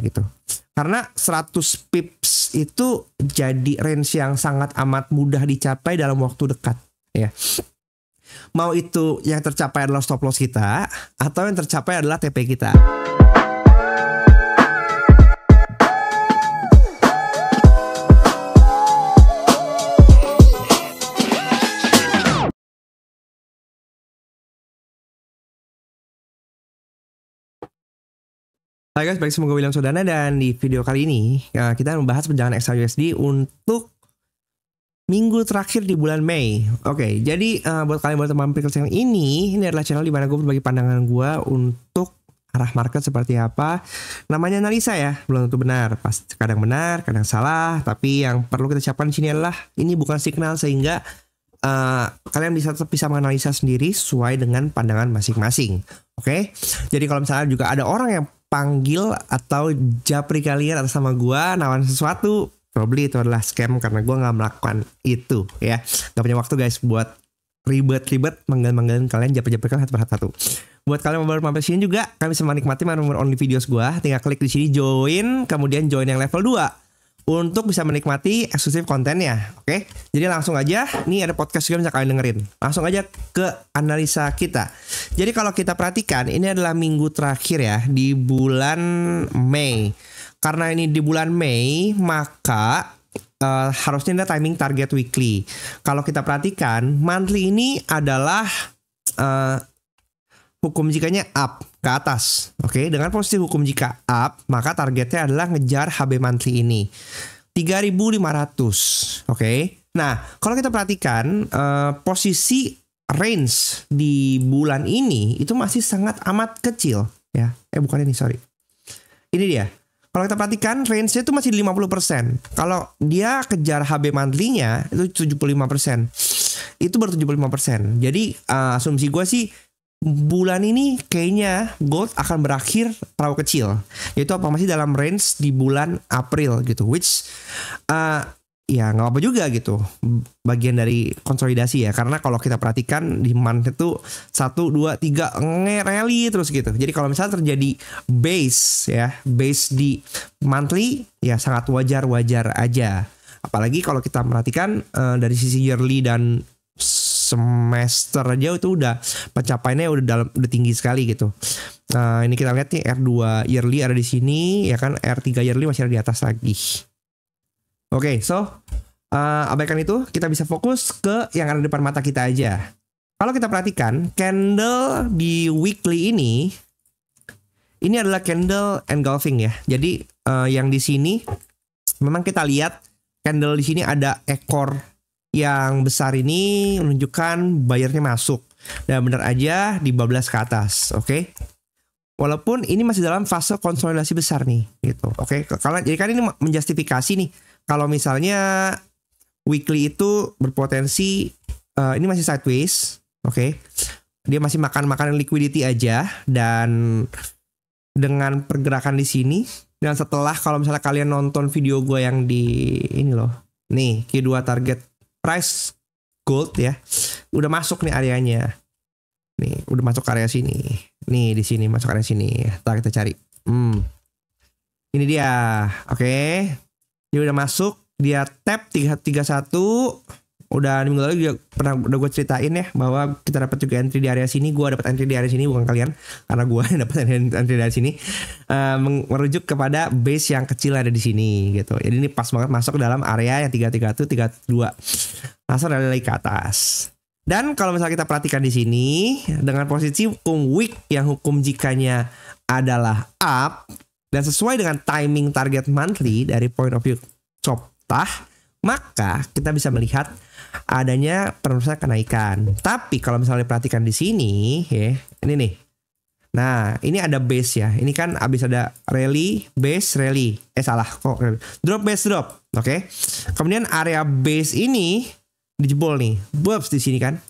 gitu. Karena 100 pips itu jadi range yang sangat amat mudah dicapai dalam waktu dekat ya. Mau itu yang tercapai adalah stop loss kita atau yang tercapai adalah TP kita. Hai guys, balik sama gue William Sodana dan di video kali ini kita membahas perjalanan XAUSD untuk minggu terakhir di bulan Mei. Oke, jadi buat kalian buat mampir ke channel ini adalah channel di mana gue berbagi pandangan gue untuk arah market seperti apa. Namanya analisa ya, belum tentu benar, kadang benar, kadang salah. Tapi yang perlu kita ucapkan di sini adalah ini bukan signal sehingga kalian bisa menganalisa sendiri sesuai dengan pandangan masing-masing. Oke, jadi kalau misalnya juga ada orang yang panggil atau japri kalian atas nama gue nawarin sesuatu, probably itu adalah scam karena gue nggak melakukan itu ya. Gak punya waktu guys buat ribet manggil-manggilin kalian, japri-japri kalian satu persatu. Buat kalian yang baru mampir sini juga, kalian bisa menikmati member only videos gue. Tinggal klik di sini join, kemudian join yang level 2 untuk bisa menikmati eksklusif kontennya. Oke, jadi langsung aja, nih ada podcast juga bisa kalian dengerin. Langsung aja ke analisa kita. Jadi kalau kita perhatikan, ini adalah minggu terakhir ya di bulan Mei. Karena ini di bulan Mei, maka harusnya ada timing target weekly. Kalau kita perhatikan, monthly ini adalah hukum jikanya up ke atas. Oke, dengan posisi hukum jika up, maka targetnya adalah ngejar HB monthly ini 3.500. Oke. Nah, kalau kita perhatikan posisi range di bulan ini itu masih sangat amat kecil ya. Bukan ini, sorry. Ini dia. Kalau kita perhatikan range-nya itu masih di 50%. Kalau dia kejar HB monthly-nya itu 75%. Itu baru 75%. Jadi asumsi gue sih bulan ini kayaknya gold akan berakhir terlalu kecil, yaitu apa masih dalam range di bulan April gitu, which ya nggak apa juga gitu, bagian dari konsolidasi ya. Karena kalau kita perhatikan di month itu 1, 2, 3 nge-rally terus gitu. Jadi kalau misalnya terjadi base di monthly ya sangat wajar aja. Apalagi kalau kita perhatikan dari sisi yearly dan semester aja itu udah pencapaiannya udah tinggi sekali gitu. Nah, ini kita lihat nih R2 yearly ada di sini ya kan, R3 yearly masih ada di atas lagi. Oke, so abaikan itu, kita bisa fokus ke yang ada di depan mata kita aja. Kalau kita perhatikan candle di weekly ini adalah candle engulfing ya. Jadi yang di sini memang kita lihat candle di sini ada ekor yang besar ini menunjukkan buyernya masuk dan benar aja di 12 ke atas. Oke. Walaupun ini masih dalam fase konsolidasi besar nih gitu. Oke. Jadi kan ini menjustifikasi nih kalau misalnya weekly itu berpotensi ini masih sideways. Oke. Dia masih makan liquidity aja, dan dengan pergerakan di sini dan setelah kalau misalnya kalian nonton video gue yang di ini loh. Nih, Q2 target price gold ya, udah masuk nih areanya. Nih, udah masuk area sini. Nih, di sini masuk area sini. Ntar kita cari. Ini dia. Oke. Dia udah masuk, dia tap 331. Udah minggu lalu juga udah gue ceritain ya bahwa kita dapat juga entry di area sini. Gue dapat entry di area sini, bukan kalian, karena gue dapat entry dari sini. Merujuk kepada base yang kecil ada di sini gitu. Jadi ini pas banget masuk ke dalam area yang 331, 32. Langsung ada lagi ke atas. Dan kalau misalnya kita perhatikan di sini dengan posisi hukum week yang hukum jikanya adalah up dan sesuai dengan timing target monthly dari point of view chop tah, maka kita bisa melihat adanya penerusan kenaikan. Tapi kalau misalnya perhatikan di sini ya, ini nih. Nah, ini ada base ya. Ini kan abis ada rally, base, rally. Salah kok. Drop, base, drop. Oke. Kemudian area base ini dijebol nih. Bobs di sini kan.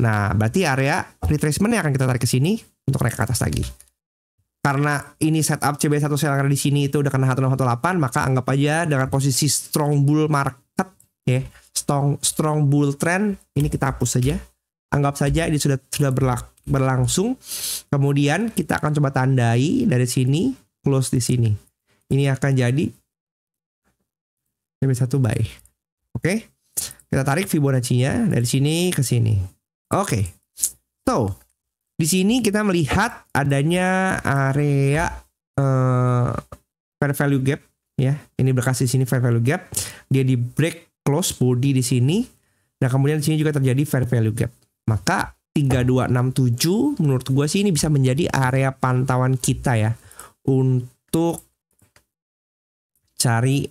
Nah, berarti area retracement yang akan kita tarik ke sini untuk naik ke atas lagi. Karena ini setup CB1 sell yang ada di sini itu udah kena 1618, maka anggap aja dengan posisi strong bull market ya. Strong bull trend ini kita hapus saja. Anggap saja ini sudah berlangsung. Kemudian kita akan coba tandai dari sini close di sini. Ini akan jadi satu buy. Oke. Kita tarik Fibonacci-nya dari sini ke sini. Oke. So, di sini kita melihat adanya area fair value gap ya. Ini berkas di sini fair value gap. Dia di break close body di sini. Nah, kemudian di sini juga terjadi fair value gap. Maka 3267 menurut gue sih ini bisa menjadi area pantauan kita ya untuk cari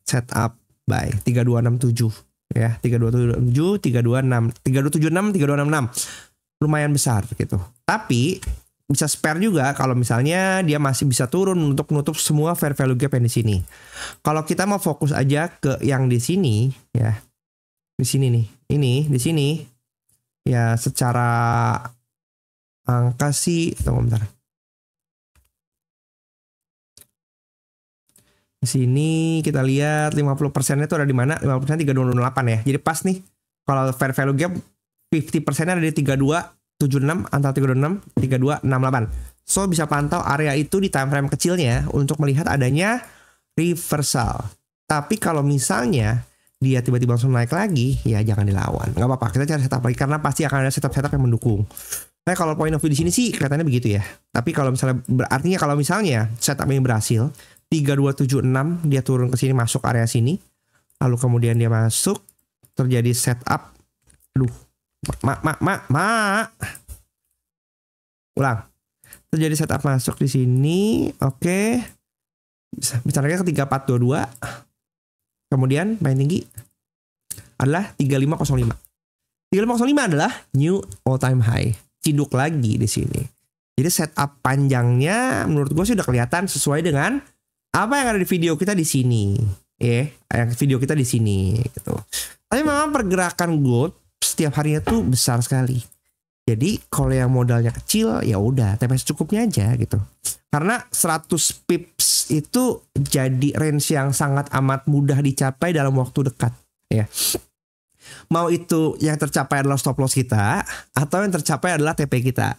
setup buy 3267 ya, 3267, 326, 3276, 3266 lumayan besar gitu. Tapi bisa spare juga kalau misalnya dia masih bisa turun untuk menutup semua fair value gap yang di sini. Kalau kita mau fokus aja ke yang di sini ya, di sini nih, ini di sini ya secara angka sih, tunggu bentar. Di sini kita lihat 50%-nya itu ada di mana? 50% 3268 ya. Jadi pas nih kalau fair value gap 50%-nya ada di 3276 antara 326 3268. So bisa pantau area itu di time frame kecilnya untuk melihat adanya reversal. Tapi kalau misalnya dia tiba-tiba langsung naik lagi, ya jangan dilawan. Nggak apa-apa, kita cari setup lagi karena pasti akan ada setup-setup yang mendukung. Nah, kalau point of view di sini sih kelihatannya begitu ya. Tapi kalau misalnya artinya kalau misalnya setup ini berhasil, 3276 dia turun ke sini masuk area sini, lalu kemudian dia masuk terjadi setup. Aduh, ulang. Terjadi setup masuk di sini, oke. Misalnya ke 3422. Kemudian paling tinggi adalah 3505. 3505 adalah new all time high. Ciduk lagi di sini. Jadi setup panjangnya menurut gue sih udah kelihatan sesuai dengan apa yang ada di video kita di sini. Yang video kita di sini gitu. Tapi memang pergerakan gold setiap harinya tuh besar sekali. Jadi kalau yang modalnya kecil ya udah TP secukupnya aja gitu. Karena 100 pips itu jadi range yang sangat amat mudah dicapai dalam waktu dekat ya. Mau itu yang tercapai adalah stop loss kita atau yang tercapai adalah TP kita.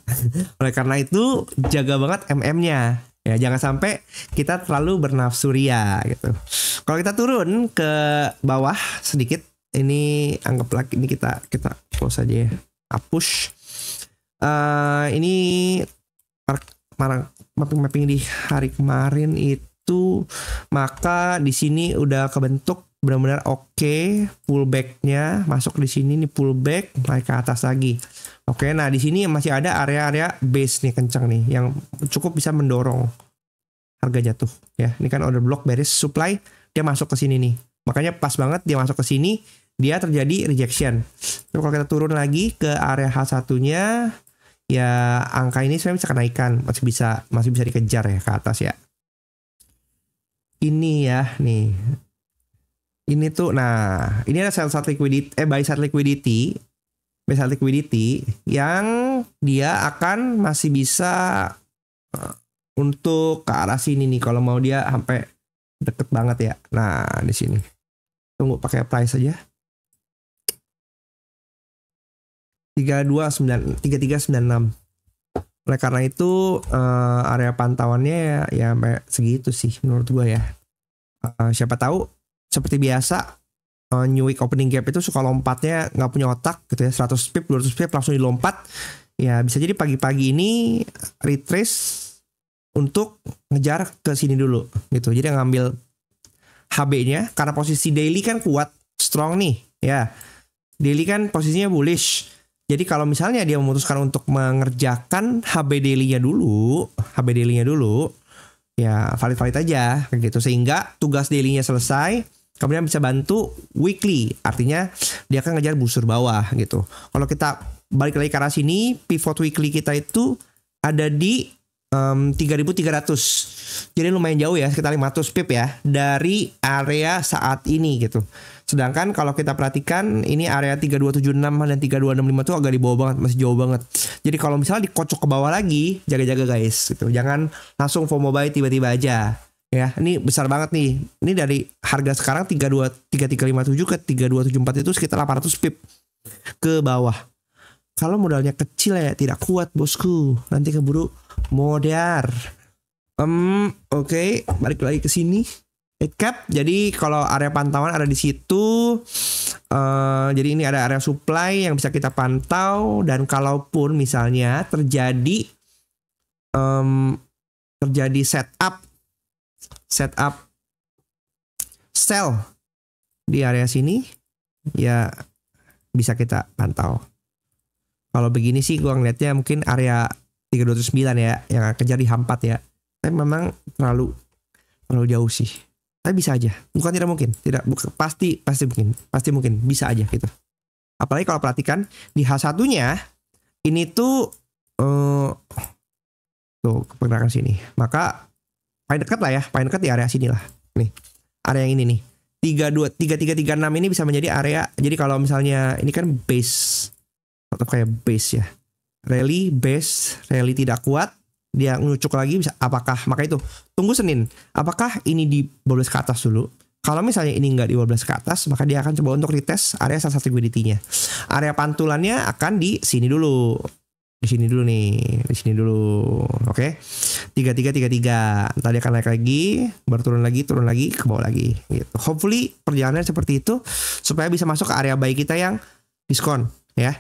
Oleh karena itu jaga banget MM-nya. Ya jangan sampai kita terlalu bernafsu ria gitu. Kalau kita turun ke bawah sedikit, ini anggaplah ini kita close aja ya. Hapus. Ini mapping di hari kemarin itu, maka di sini udah kebentuk benar-benar oke, pullbacknya masuk di sini nih, pullback naik ke atas lagi. Oke, nah di sini masih ada area-area base nih kencang nih yang cukup bisa mendorong harga jatuh ya. Ini kan order block bearish supply, dia masuk ke sini nih. Makanya pas banget dia masuk ke sini, dia terjadi rejection. Tapi kalau kita turun lagi ke area H1-nya, ya angka ini sebenarnya bisa kenaikan, masih bisa dikejar ya ke atas ya. Ini ya nih. Ini tuh, nah ini ada sell side liquidity, buy side liquidity yang dia akan masih bisa untuk ke arah sini nih kalau mau dia sampai deket banget ya. Nah di sini tunggu pakai price aja 3396. Oleh karena itu area pantauannya ya sampai segitu sih menurut gue ya. Siapa tahu seperti biasa new week opening gap itu suka lompatnya nggak punya otak gitu ya, 100 pip 200 pip langsung dilompat ya. Bisa jadi pagi-pagi ini retrace untuk ngejar ke sini dulu gitu. Jadi ngambil HB-nya karena posisi daily kan kuat strong nih ya. Daily kan posisinya bullish. Jadi kalau misalnya dia memutuskan untuk mengerjakan HB daily-nya dulu ya valid aja kayak gitu, sehingga tugas daily-nya selesai. Kemudian bisa bantu weekly, artinya dia akan ngejar busur bawah gitu. Kalau kita balik lagi ke arah sini, pivot weekly kita itu ada di 3.300. Jadi lumayan jauh ya, sekitar 500 pip ya dari area saat ini gitu. Sedangkan kalau kita perhatikan ini area 3276 dan 3265 itu agak di bawah banget, masih jauh banget. Jadi kalau misalnya dikocok ke bawah lagi, jaga-jaga guys gitu. Jangan langsung FOMO buy tiba-tiba aja. Ya, ini besar banget nih. Ini dari harga sekarang 3357 ke 3274 itu sekitar 800 pip ke bawah. Kalau modalnya kecil ya tidak kuat bosku. Nanti keburu modar. Oke, balik lagi ke sini. 8 cap. Jadi kalau area pantauan ada di situ. Jadi ini ada area supply yang bisa kita pantau, dan kalaupun misalnya terjadi setup sell di area sini, ya bisa kita pantau. Kalau begini sih gua ngeliatnya mungkin area 329 ya, yang kejar di H4 ya. Tapi memang terlalu jauh sih. Tapi bisa aja, bukan tidak mungkin, pasti mungkin, bisa aja gitu. Apalagi kalau perhatikan di H1-nya ini tuh pergerakan sini. Maka paling dekat lah ya, paling dekat di area sini lah. Nih, area yang ini nih. 3336 ini bisa menjadi area. Jadi kalau misalnya ini kan base atau kayak base ya. Rally tidak kuat, dia ngucuk lagi bisa, apakah, maka itu tunggu Senin, apakah ini di 12 ke atas dulu. Kalau misalnya ini nggak di 12 ke atas, maka dia akan coba untuk retest area sell liquidity-nya. Area pantulannya akan di sini dulu, di sini dulu, oke. 3333, tadi akan naik lagi, turun lagi ke bawah lagi gitu. Hopefully perjalanan seperti itu supaya bisa masuk ke area buy kita yang diskon ya.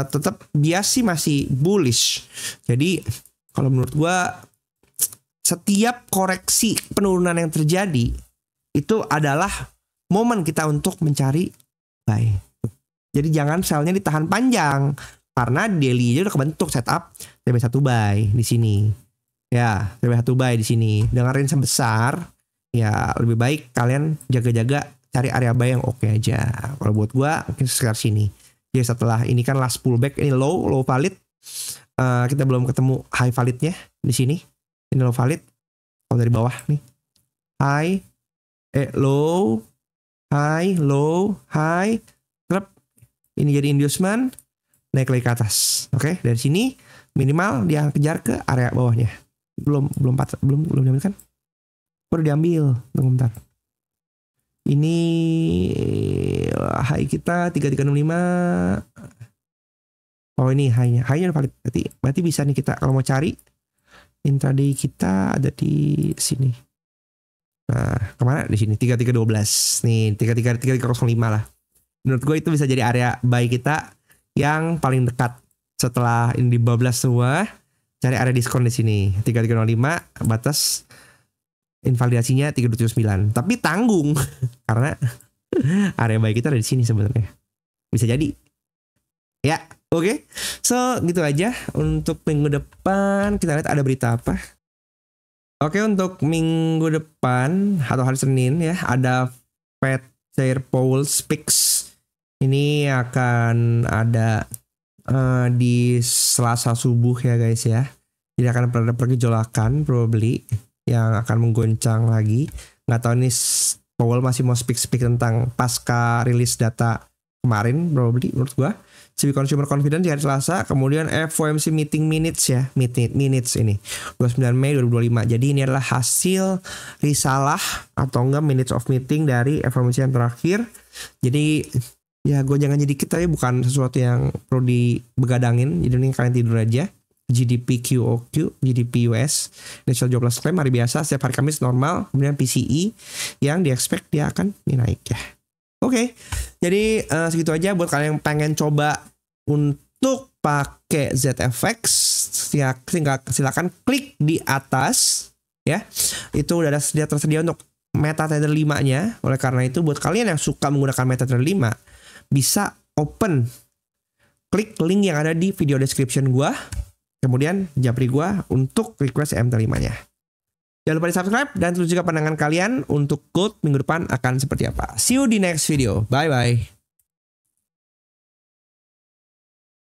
Tetap dia sih masih bullish. Jadi kalau menurut gua setiap koreksi penurunan yang terjadi itu adalah momen kita untuk mencari buy. Jadi jangan sellnya ditahan panjang, karena daily aja udah kebentuk setup TB1 buy di sini. Ya, TB1 buy di sini. Dengan range besar, ya lebih baik kalian jaga-jaga cari area buy yang oke aja. Kalau buat gua mungkin sekitar sini. Jadi setelah ini kan last pullback, ini low valid. Kita belum ketemu high validnya di sini. Ini low valid. Kalau dari bawah nih, low, high, trap. Ini jadi inducement, naik lagi ke atas. Oke, dari sini minimal dia kejar ke area bawahnya. Belum diambil kan? Baru diambil. Tunggu bentar. Ini high kita 3365. Oh ini high-nya udah valid. Berarti bisa nih kita kalau mau cari intraday kita ada di sini. Nah, kemana? Di sini 3312. Nih 3305 lah. Menurut gue itu bisa jadi area buy kita yang paling dekat. Setelah ini di 12 semua, cari area diskon di sini. 3305 batas invalidasinya 379. Tapi tanggung karena area buy kita ada di sini sebenarnya. Bisa jadi. Ya, oke. So, gitu aja untuk minggu depan. Kita lihat ada berita apa. Oke, untuk minggu depan atau hari Senin ya, ada Fed Chair Powell Speaks. Ini akan ada di Selasa subuh ya guys ya. Jadi akan ada pergejolakan probably yang akan menggoncang lagi. Nggak tahu nih Powell masih mau speak tentang pasca rilis data kemarin probably menurut gua. CB Consumer Confidence di hari Selasa, kemudian FOMC meeting minutes ya, minutes ini 29 Mei 2025. Jadi ini adalah hasil risalah atau enggak minutes of meeting dari FOMC yang terakhir. Jadi ya gonjangan dikit tapi bukan sesuatu yang perlu dibegadangin. Jadi ini kalian tidur aja. GDP QOQ, GDP US, National Jobless Claim hari biasa setiap hari Kamis normal, kemudian PCE yang di-expect dia akan naik ya. Oke, jadi segitu aja buat kalian yang pengen coba untuk pakai ZFX, ya silakan klik di atas ya. Itu udah tersedia untuk MetaTrader 5-nya. Oleh karena itu buat kalian yang suka menggunakan MetaTrader 5 bisa open, klik link yang ada di video description gua. Kemudian japri gua untuk request MT5-nya. Jangan lupa di subscribe dan tulis juga pandangan kalian untuk gold minggu depan akan seperti apa. See you di next video. Bye bye.